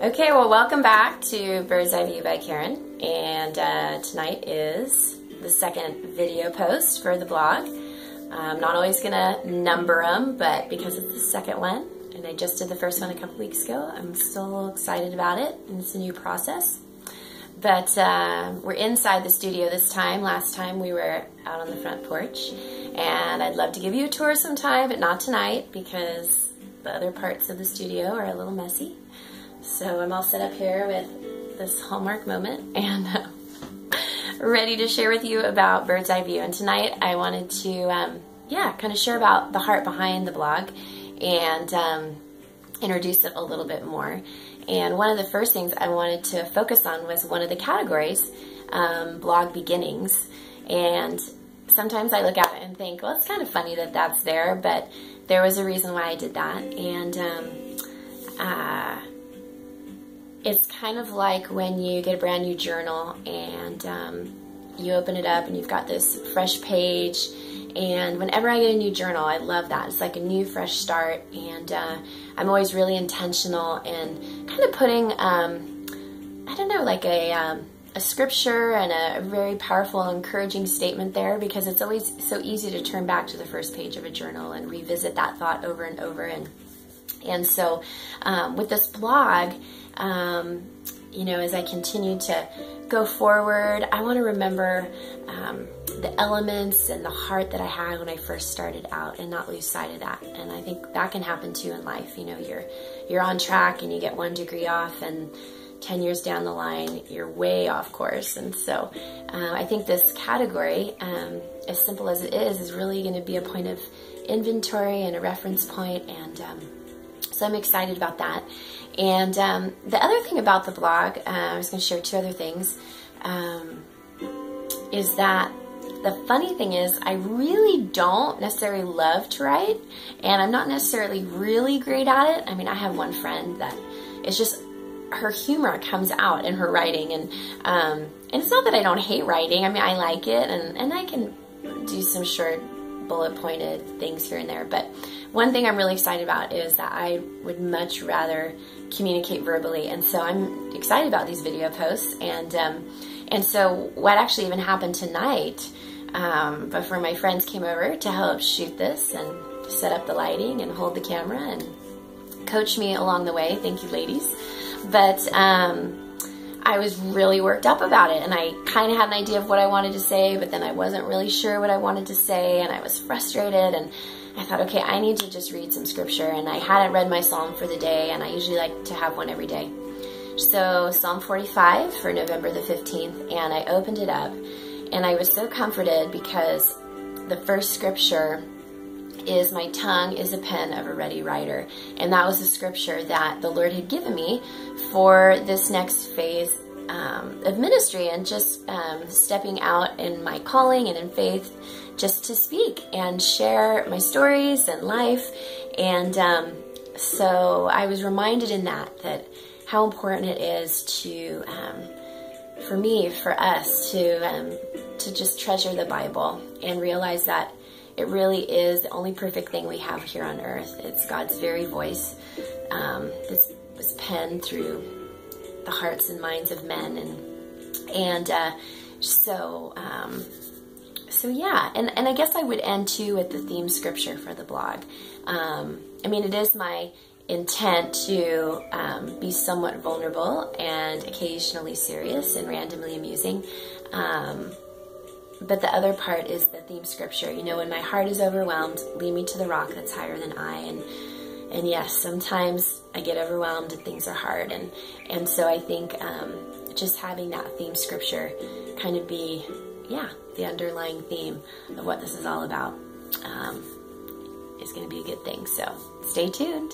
Okay, well, welcome back to Bird's Eye View by Karin, and tonight is the second video post for the blog. I'm not always going to number them, but because it's the second one, and I just did the first one a couple weeks ago, I'm still excited about it, and it's a new process. But we're inside the studio this time. Last time we were out on the front porch, and I'd love to give you a tour sometime, but not tonight because the other parts of the studio are a little messy. So I'm all set up here with this Hallmark moment and ready to share with you about Bird's Eye View. And tonight I wanted to, kind of share about the heart behind the blog and introduce it a little bit more. And one of the first things I wanted to focus on was one of the categories, blog beginnings. And sometimes I look at it and think, well, it's kind of funny that that's there, but there was a reason why I did that. And it's kind of like when you get a brand new journal and you open it up and you've got this fresh page. And whenever I get a new journal, I love that. It's like a new, fresh start. And I'm always really intentional and kind of putting, I don't know, like a scripture and a very powerful, encouraging statement there, because it's always so easy to turn back to the first page of a journal and revisit that thought over and over. And so with this blog, you know, as I continue to go forward, I want to remember the elements and the heart that I had when I first started out and not lose sight of that. And I think that can happen too in life. You know, you're on track and you get 1 degree off, and 10 years down the line, you're way off course. And so I think this category, as simple as it is really going to be a point of inventory and a reference point. And so I'm excited about that. And the other thing about the blog, I was going to share 2 other things, is that the funny thing is I really don't necessarily love to write, and I'm not necessarily really great at it. I mean, I have one friend that it's just her humor comes out in her writing, and it's not that I don't hate writing. I mean, I like it, and I can do some short bullet pointed things here and there, but one thing I'm really excited about is that I would much rather communicate verbally, and so I'm excited about these video posts. And so what actually even happened tonight, before my friends came over to help shoot this and set up the lighting and hold the camera and coach me along the way, thank you ladies, but I was really worked up about it, and I kind of had an idea of what I wanted to say, but then I wasn't really sure what I wanted to say, and I was frustrated, and I thought, okay, I need to just read some scripture. And I hadn't read my psalm for the day, and I usually like to have one every day. So Psalm 45 for November the 15th, and I opened it up, and I was so comforted because the first scripture is, my tongue is a pen of a ready writer. And that was the scripture that the Lord had given me for this next phase of ministry, and just stepping out in my calling and in faith, just to speak and share my stories and life. And so I was reminded in that how important it is to, for me, for us to just treasure the Bible and realize that it really is the only perfect thing we have here on earth. It's God's very voice that was penned through the hearts and minds of men, so yeah, and I guess I would end too with the theme scripture for the blog. I mean, it is my intent to be somewhat vulnerable and occasionally serious and randomly amusing. But the other part is the theme scripture. You know, when my heart is overwhelmed, lead me to the rock that's higher than I. And yes, sometimes I get overwhelmed and things are hard. And so I think just having that theme scripture kind of be, the underlying theme of what this is all about is going to be a good thing. So stay tuned.